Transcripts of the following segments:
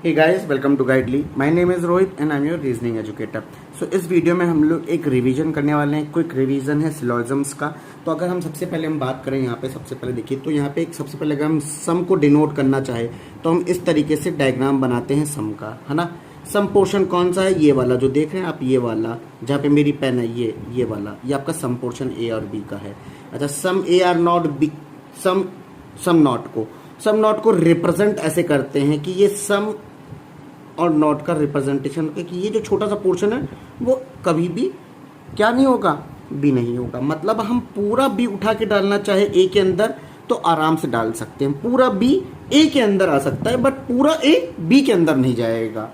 Hey guys, welcome to Guidely. My name is Rohit and I am your reasoning educator. So इस video में हम लोग एक revision करने वाले हैं। क्विक रिवीजन है सिलोजिम्स का। तो अगर हम सबसे पहले बात करें यहाँ पे, सबसे पहले देखिए तो यहाँ पे एक सबसे पहले अगर हम सम को डिनोट करना चाहे तो हम इस तरीके से डायग्राम बनाते हैं सम का, है ना। सम पोर्शन कौन सा है? ये वाला जो देख रहे हैं आप, ये वाला जहाँ पे मेरी पेन है, ये वाला, ये आपका सम पोर्शन ए और बी का है। अच्छा, some A are not B, some not को रिप्रेजेंट ऐसे करते हैं कि ये सम और नॉट का रिप्रेजेंटेशन है कि ये जो छोटा सा पोर्शन है वो कभी भी क्या नहीं होगा, बी नहीं होगा। मतलब हम पूरा बी उठा के डालना चाहे ए के अंदर तो आराम से डाल सकते हैं। पूरा बी ए के अंदर आ सकता है, बट पूरा ए बी के अंदर नहीं जाएगा।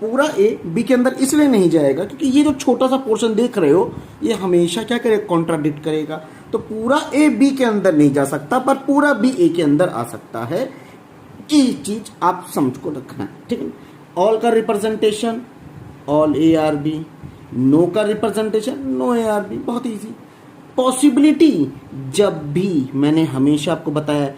पूरा ए बी के अंदर इसलिए नहीं जाएगा क्योंकि ये जो छोटा सा पोर्शन देख रहे हो ये हमेशा क्या करेगा, कॉन्ट्राडिक्ट करेगा। तो पूरा ए बी के अंदर नहीं जा सकता, पर पूरा बी ए के अंदर आ सकता है। ये चीज आप समझ को रखना है, ठीक है। ऑल का representation all A are B, no का representation no A are B, बहुत इजी। पॉसिबिलिटी, जब भी मैंने हमेशा आपको बताया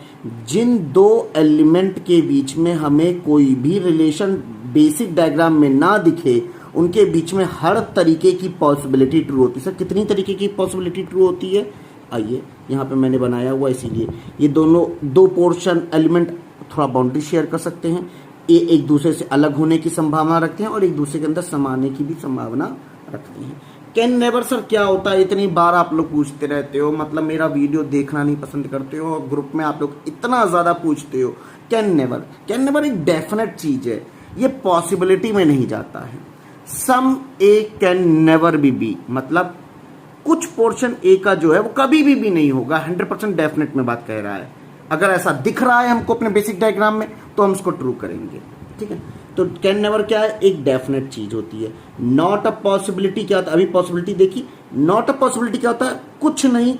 जिन दो एलिमेंट के बीच में हमें कोई भी रिलेशन बेसिक डायग्राम में ना दिखे उनके बीच में हर तरीके की पॉसिबिलिटी ट्रू होती है। सर कितनी तरीके की पॉसिबिलिटी ट्रू होती है? आइए यहाँ पे मैंने बनाया हुआ, इसीलिए ये दोनों दो पोर्शन एलिमेंट थोड़ा बाउंड्री शेयर कर सकते हैं। ये एक दूसरे से अलग होने की संभावना रखते हैं और एक दूसरे के अंदर समाने की भी संभावना रखते हैं। कैन नेवर सर क्या होता है? इतनी बार आप लोग पूछते रहते हो, मतलब मेरा वीडियो देखना नहीं पसंद करते हो और ग्रुप में आप लोग इतना ज्यादा पूछते हो। कैन नेवर एक डेफिनेट चीज है, ये पॉसिबिलिटी में नहीं जाता है। Some A can never B, मतलब कुछ पोर्शन ए का जो है वो कभी भी नहीं होगा। 100% डेफिनेट में बात कह रहा है। अगर ऐसा दिख रहा है हमको अपने बेसिक डायग्राम में तो हम उसको ट्रू करेंगे, ठीक है। तो कैन नेवर क्या है? एक डेफिनेट चीज होती है। नॉट अ पॉसिबिलिटी क्या होता है? अभी पॉसिबिलिटी देखी। नॉट अ पॉसिबिलिटी क्या होता है? कुछ नहीं।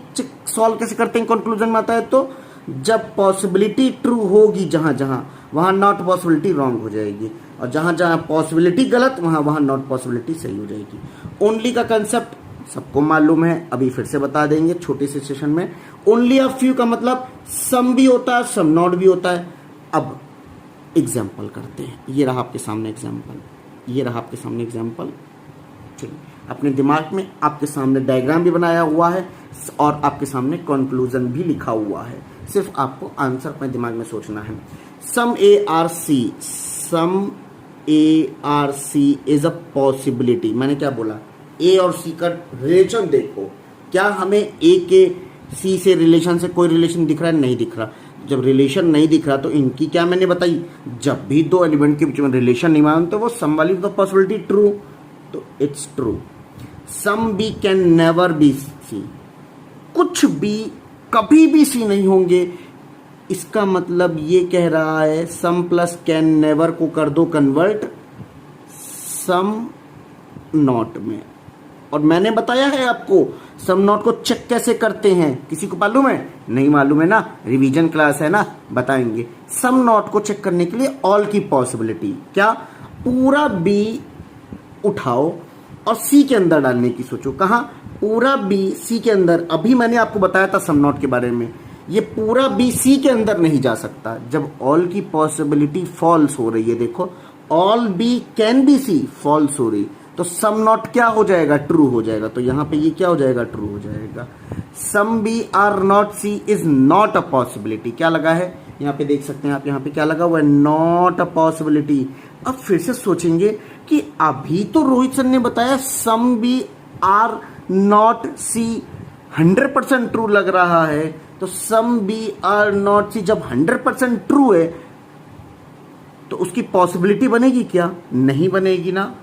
सॉल्व कैसे करते हैं? कंक्लूजन में आता है तो जब पॉसिबिलिटी ट्रू होगी जहां जहां, वहां नॉट पॉसिबिलिटी रॉन्ग हो जाएगी, और जहां जहां पॉसिबिलिटी गलत वहां नॉट पॉसिबिलिटी सही हो जाएगी। ओनली का कंसेप्ट सबको मालूम है, अभी फिर से बता देंगे छोटे से सेशन में। ओनली अ फ्यू का मतलब सम भी होता है सम नॉट भी होता है। अब एग्जाम्पल करते हैं। ये रहा आपके सामने एग्जाम्पल, चलिए अपने दिमाग में आपके सामने डायग्राम भी बनाया हुआ है और आपके सामने कंक्लूजन भी लिखा हुआ है। सिर्फ आपको आंसर अपने दिमाग में सोचना है। Some A are C is a possibility. मैंने क्या बोला? ए और सी का रिलेशन देखो। क्या हमें ए के सी से रिलेशन से कोई रिलेशन दिख रहा है? नहीं दिख रहा। जब रिलेशन नहीं दिख रहा तो इनकी क्या मैंने बताई, जब भी दो एलिमेंट के बीच में रिलेशन नहीं मालूम तो वो सम वाली द पॉसिबिलिटी ट्रू, तो it's true. Some B can never be C, कुछ भी कभी भी सी नहीं होंगे। इसका मतलब ये कह रहा है सम प्लस कैन नेवर को कर दो कन्वर्ट सम नॉट में। और मैंने बताया है आपको सम नॉट को चेक कैसे करते हैं। किसी को मालूम है? नहीं मालूम है ना, रिवीजन क्लास है ना, बताएंगे। सम नॉट को चेक करने के लिए ऑल की पॉसिबिलिटी क्या, पूरा बी उठाओ और सी के अंदर डालने की सोचो। कहाँ? पूरा बी सी के अंदर। अभी मैंने आपको बताया था सम नॉट के बारे में। ये पूरा बी सी के अंदर नहीं जा सकता जब ऑल की पॉसिबिलिटी फॉल्स हो रही है। देखो, all B can be C false हो रही, तो सम नॉट क्या हो जाएगा? ट्रू हो जाएगा। तो यहां पे ये क्या हो जाएगा? ट्रू हो जाएगा। Some B are not C is not a possibility. क्या लगा है यहाँ पे? देख सकते हैं आप, यहाँ पे क्या लगा हुआ है? Not a possibility. अब फिर से सोचेंगे कि अभी तो रोहित सर ने बताया some B are not C 100% true लग रहा है, तो some B are not C जब 100% ट्रू है तो उसकी पॉसिबिलिटी बनेगी क्या? नहीं बनेगी ना।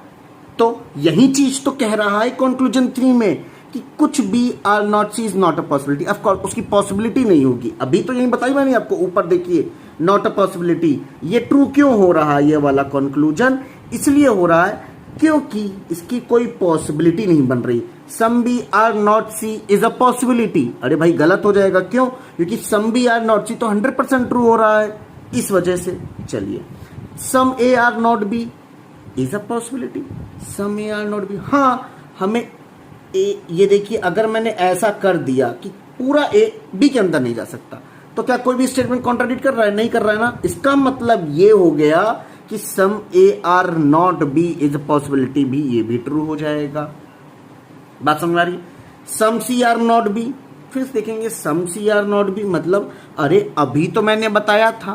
तो यही चीज तो कह रहा है कंक्लूजन 3 में कि कुछ B are not C is not a possibility. Of course उसकी पॉसिबिलिटी नहीं होगी। अभी तो यही बताई मैंने आपको, ऊपर देखिए नॉट अ पॉसिबिलिटी। ये ट्रू क्यों हो रहा है? ये वाला कंक्लूजन इसलिए हो रहा है क्योंकि इसकी कोई पॉसिबिलिटी नहीं बन रही। Some B are not C is a possibility. अरे भाई गलत हो जाएगा। क्यों? क्योंकि some B are not C तो 100% ट्रू हो रहा है, इस वजह से। चलिए, some A are not B is a possibility. Some A are not B, हाँ हमें ये देखिए, अगर मैंने ऐसा कर दिया कि पूरा ए बी के अंदर नहीं जा सकता तो क्या कोई भी स्टेटमेंट कॉन्ट्राडिक्ट कर रहा है? नहीं कर रहा है ना। इसका मतलब ये हो गया कि some A are not B is a possibility भी, ये भी ट्रू हो जाएगा। बात समझ आ रही? सम सी आर नॉट बी, फिर देखेंगे सम सी आर नॉट बी मतलब अरे अभी तो मैंने बताया था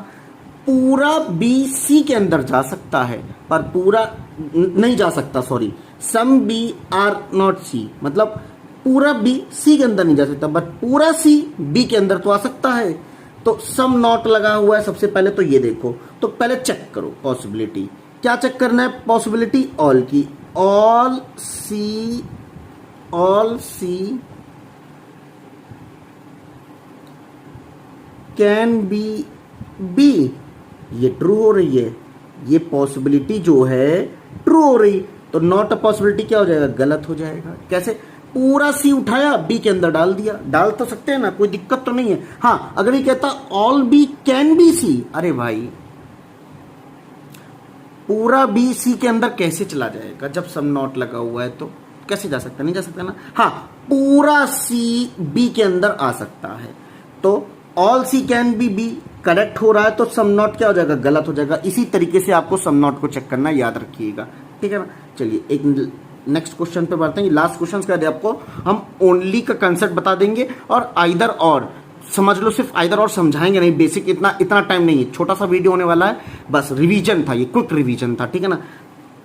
पूरा बी सी के अंदर जा सकता है, पर पूरा नहीं जा सकता, sorry, some B are not C मतलब पूरा बी सी के अंदर नहीं जा सकता, बट पूरा सी बी के अंदर तो आ सकता है। तो सम नॉट लगा हुआ है सबसे पहले, तो ये देखो, तो पहले चेक करो पॉसिबिलिटी। क्या चेक करना है? पॉसिबिलिटी ऑल की, all C can be B, ये ट्रू हो रही है, ये पॉसिबिलिटी जो है ट्रू हो रही, तो नॉट अ पॉसिबिलिटी क्या हो जाएगा? गलत हो जाएगा। कैसे? पूरा सी उठाया बी के अंदर डाल दिया, डाल तो सकते हैं ना, कोई दिक्कत तो नहीं है। हाँ, अगर ये कहता all B can be C, अरे भाई पूरा बी सी के अंदर कैसे चला जाएगा जब सम नॉट लगा हुआ है? तो कैसे जा सकता? नहीं जा सकता ना। हाँ, पूरा सी बी के अंदर आ सकता है, तो all C can be B correct हो रहा है, तो सम नॉट क्या हो जाएगा? गलत हो जाएगा। इसी तरीके से आपको सम नॉट को चेक करना, याद रखिएगा, ठीक है ना। चलिए एक नेक्स्ट क्वेश्चन पे बढ़ते हैं। लास्ट क्वेश्चन का दे आपको, हम ओनली का कंसेप्ट बता देंगे और आइदर और समझ लो, सिर्फ आइदर और समझाएंगे नहीं, बेसिक इतना टाइम नहीं है, छोटा सा वीडियो होने वाला है, बस रिवीजन था ये, क्विक रिवीजन था, ठीक है ना।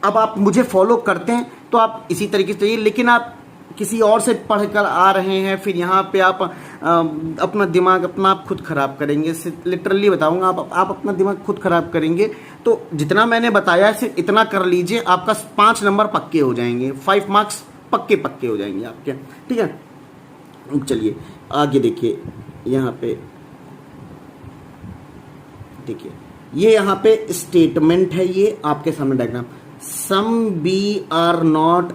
अब आप मुझे फॉलो करते हैं तो आप इसी तरीके से चाहिए, लेकिन आप किसी और से पढ़ कर आ रहे हैं, फिर यहाँ पे आप अपना दिमाग अपना आप खुद खराब करेंगे, लिटरली बताऊंगा, आप अपना दिमाग खुद खराब करेंगे। तो जितना मैंने बताया सिर्फ इतना कर लीजिए, आपका 5 नंबर पक्के हो जाएंगे, 5 मार्क्स पक्के हो जाएंगे आपके, ठीक है। चलिए आगे देखिए, यहाँ पे देखिए, ये यहाँ पे स्टेटमेंट है, ये आपके सामने diagram, some B are not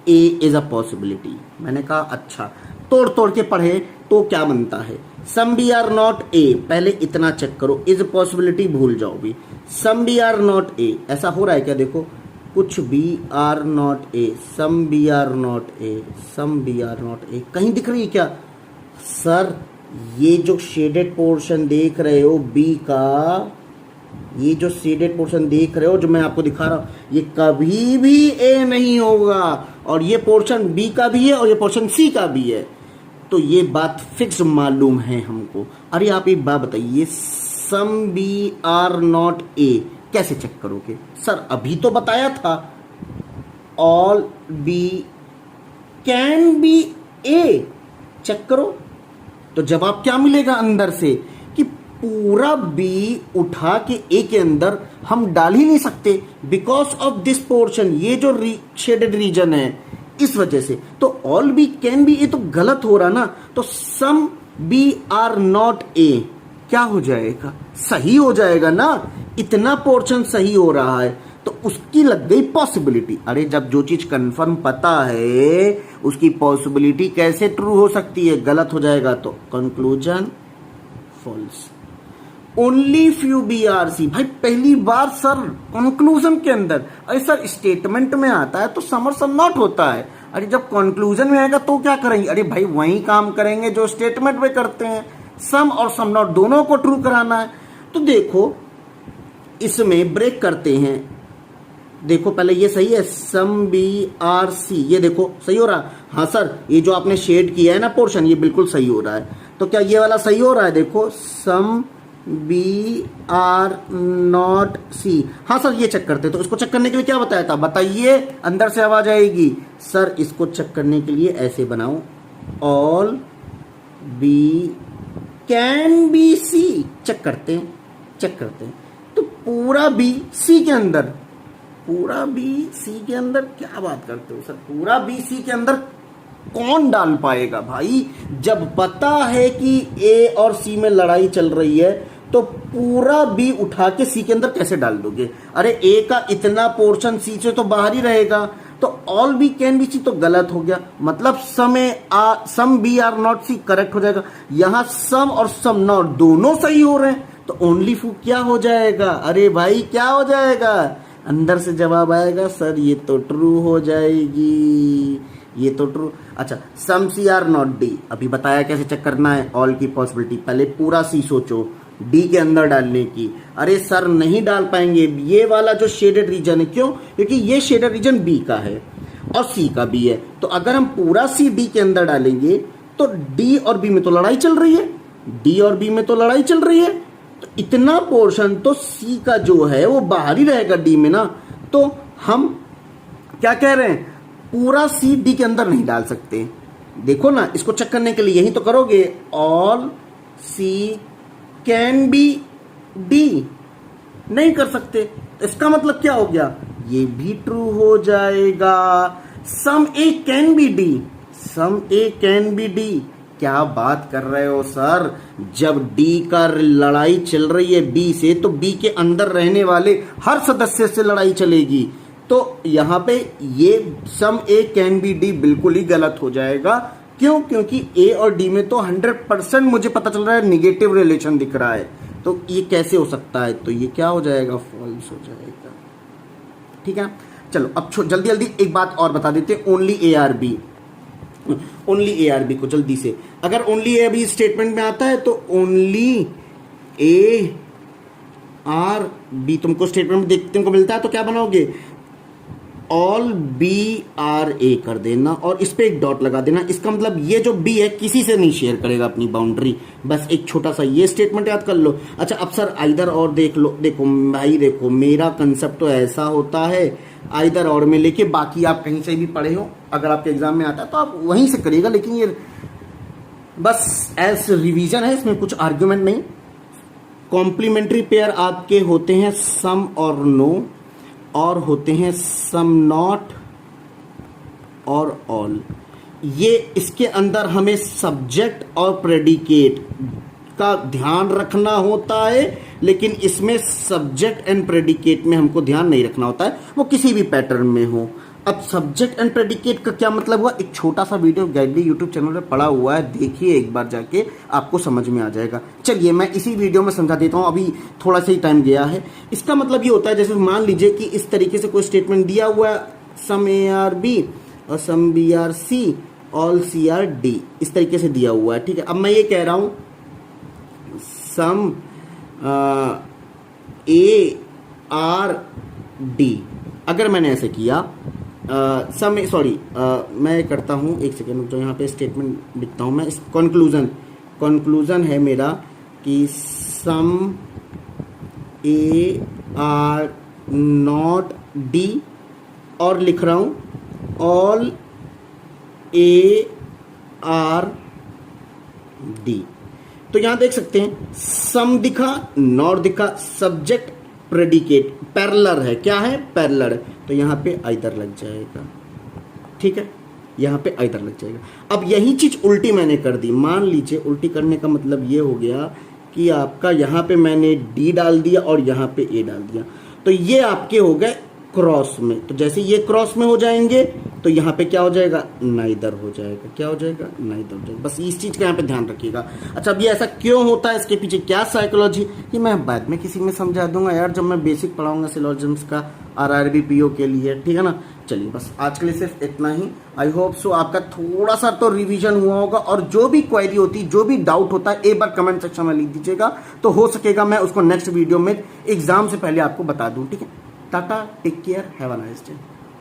A is a possibility. मैंने कहा अच्छा, तोड़ तोड़ के पढ़े तो क्या बनता है? Some B are not A, पहले इतना चेक करो, इज पॉसिबिलिटी भूल जाओ भी, some B are not A, ऐसा हो रहा है क्या? देखो, कुछ B are not A, some B are not A, some B are not A, कहीं दिख रही है क्या? सर ये जो शेडेड पोर्शन देख रहे हो बी का, ये जो शेडेड पोर्शन देख रहे हो जो मैं आपको दिखा रहा हूं, ये कभी भी ए नहीं होगा, और ये पोर्शन बी का भी है और ये पोर्शन सी का भी है, तो ये बात फिक्स मालूम है हमको। अरे आप एक बात बताइए, some B are not A कैसे चेक करोगे? सर अभी तो बताया था all B can be A, check करो, तो जवाब क्या मिलेगा अंदर से कि पूरा बी उठा के ए के अंदर हम डाल ही नहीं सकते, बिकॉज ऑफ दिस पोर्शन, ये जो शेडेड रीजन है इस वजह से। तो all B can be A तो गलत हो रहा ना, तो some B are not A क्या हो जाएगा? सही हो जाएगा ना, इतना पोर्शन सही हो रहा है, तो उसकी लग गई पॉसिबिलिटी। अरे जब जो चीज कंफर्म पता है उसकी पॉसिबिलिटी कैसे ट्रू हो सकती है? गलत हो जाएगा, तो conclusion false. Only few B are C, भाई पहली बार सर कंक्लूजन के अंदर, अरे सर स्टेटमेंट में आता है तो सम और सम नॉट होता है, अरे जब कंक्लूजन में आएगा तो क्या करेंगे? अरे भाई वही काम करेंगे जो स्टेटमेंट में करते हैं, सम और सम नॉट दोनों को ट्रू कराना है। तो देखो इसमें ब्रेक करते हैं, देखो पहले ये सही है, सम बी आर सी, ये देखो सही हो रहा है। हाँ सर, ये जो आपने शेड किया है ना पोर्शन, ये बिल्कुल सही हो रहा है, तो क्या ये वाला सही हो रहा है? देखो सम बी आर नॉट सी, हाँ सर ये चेक करते, तो इसको चेक करने के लिए क्या बताया था? बताइए, अंदर से आवाज आएगी। सर इसको चेक करने के लिए ऐसे बनाओ, all B can be C, check करते हैं, तो पूरा बी सी के अंदर, पूरा बी सी के अंदर क्या बात करते हो सर? पूरा बी सी के अंदर कौन डाल पाएगा भाई? जब पता है कि ए और सी में लड़ाई चल रही है, तो पूरा बी उठा के सी के अंदर कैसे डाल दोगे? अरे ए का इतना पोर्शन सी से तो बाहर ही रहेगा, तो all B can be C तो गलत हो गया, मतलब some B are not C correct हो जाएगा। यहां सम और सम नॉट दोनों सही हो रहे हैं, तो ओनली फू क्या हो जाएगा? अरे भाई क्या हो जाएगा? अंदर से जवाब आएगा, सर ये तो ट्रू हो जाएगी, ये तो ट्रू। अच्छा, सम सी आर नॉट डी, अभी बताया कैसे चेक करना है ऑल की पॉसिबिलिटी। पहले पूरा सी सोचो, डी के अंदर डालने की। अरे सर नहीं डाल पाएंगे, ये वाला जो शेडेड रीजन है, क्यों? क्योंकि ये शेडेड रीजन बी का है और सी का भी है। तो अगर हम पूरा सी डी के अंदर डालेंगे तो डी और बी में तो लड़ाई चल रही है, डी और बी में तो लड़ाई चल रही है, तो इतना पोर्शन तो सी का जो है वो बाहर ही रहेगा डी में ना। तो हम क्या कह रहे हैं, पूरा सी डी के अंदर नहीं डाल सकते। देखो ना, इसको चेक करने के लिए यही तो करोगे, all C can be D, नहीं कर सकते। इसका मतलब क्या हो गया, ये भी ट्रू हो जाएगा। Some A can be D, some A can be D. क्या बात कर रहे हो सर, जब डी का लड़ाई चल रही है बी से, तो बी के अंदर रहने वाले हर सदस्य से लड़ाई चलेगी। तो यहां पे ये सम ए कैन बी डी बिल्कुल ही गलत हो जाएगा। क्यों? क्योंकि ए और डी में तो 100% मुझे पता चल रहा है निगेटिव रिलेशन दिख रहा है, तो ये कैसे हो सकता है? तो ये क्या हो जाएगा, फॉल्स हो जाएगा। ठीक है, चलो अब जल्दी जल्दी एक बात और बता देते हैं, only A are B, only A are B को जल्दी से। अगर only A are B statement में आता है तो ओनली ए आर बी तुमको स्टेटमेंट में देखने को मिलता है, तो क्या बनाओगे, ऑल बी आर ए कर देना और इस पे एक डॉट लगा देना। इसका मतलब ये जो बी है किसी से नहीं शेयर करेगा अपनी बाउंड्री। बस एक छोटा सा ये स्टेटमेंट याद कर लो। अच्छा अब सर आइदर और देख लो, देखो भाई देखो, मेरा कंसेप्ट तो ऐसा होता है, आइदर और में लेके बाकी आप कहीं से भी पढ़े हो, अगर आपके एग्जाम में आता है तो आप वहीं से करिएगा, लेकिन ये बस एज रिवीजन है, इसमें कुछ आर्ग्यूमेंट नहीं। कॉम्प्लीमेंट्री पेयर आपके होते हैं सम और नो, और होते हैं सम नॉट और ऑल। ये इसके अंदर हमें सब्जेक्ट और प्रेडिकेट का ध्यान रखना होता है, लेकिन इसमें सब्जेक्ट एंड प्रेडिकेट में हमको ध्यान नहीं रखना होता है, वो किसी भी पैटर्न में हो। अब सब्जेक्ट एंड प्रेडिकेट का क्या मतलब हुआ, एक छोटा सा वीडियो गाइडली यूट्यूब चैनल पे पड़ा हुआ है, देखिए एक बार जाके, आपको समझ में आ जाएगा। चलिए मैं इसी वीडियो में समझा देता हूँ, अभी थोड़ा सा ही टाइम गया है। इसका मतलब ये होता है, जैसे मान लीजिए कि इस तरीके से कोई स्टेटमेंट दिया हुआ है, सम ए आर बी और some B are C, all C are D, इस तरीके से दिया हुआ है। ठीक है, अब मैं ये कह रहा हूँ सम ए आर डी, अगर मैंने ऐसे किया सम सॉरी मैं करता हूँ, एक सेकेंड, जो यहाँ पे स्टेटमेंट लिखता हूँ मैं, कंक्लूजन है मेरा कि some A are not D, और लिख रहा हूँ ऑल ए आर डी। तो यहां देख सकते हैं सम दिखा, नॉट दिखा, सब्जेक्ट प्रेडिकेट पैरेलल है, क्या है, पैरेलल है, तो यहां पे आइदर लग जाएगा। ठीक है, यहां पे आइदर लग जाएगा। अब यही चीज उल्टी मैंने कर दी, मान लीजिए उल्टी करने का मतलब ये हो गया कि आपका यहां पे मैंने डी डाल दिया और यहां पे ए डाल दिया, तो ये आपके हो गए क्रॉस में। तो जैसे ये क्रॉस में हो जाएंगे तो यहाँ पे क्या हो जाएगा, नाइदर हो जाएगा। क्या हो जाएगा, नाइदर हो जाएगा। बस इस चीज का यहाँ पे ध्यान रखिएगा। अच्छा अब ये ऐसा क्यों होता है, इसके पीछे क्या साइकोलॉजी, ये मैं बाद में किसी में समझा दूंगा यार, जब मैं बेसिक पढ़ाऊंगा सिलोजिज्म्स का RRB PO के लिए। ठीक है ना, चलिए बस आज के लिए सिर्फ इतना ही। आई होप सो आपका थोड़ा सा तो रिवीजन हुआ होगा, और जो भी क्वेरी होती, जो भी डाउट होता है, एक बार कमेंट सेक्शन में लिख दीजिएगा, तो हो सकेगा मैं उसको नेक्स्ट वीडियो में एग्जाम से पहले आपको बता दूं। ठीक है, tata, take care, have a nice day.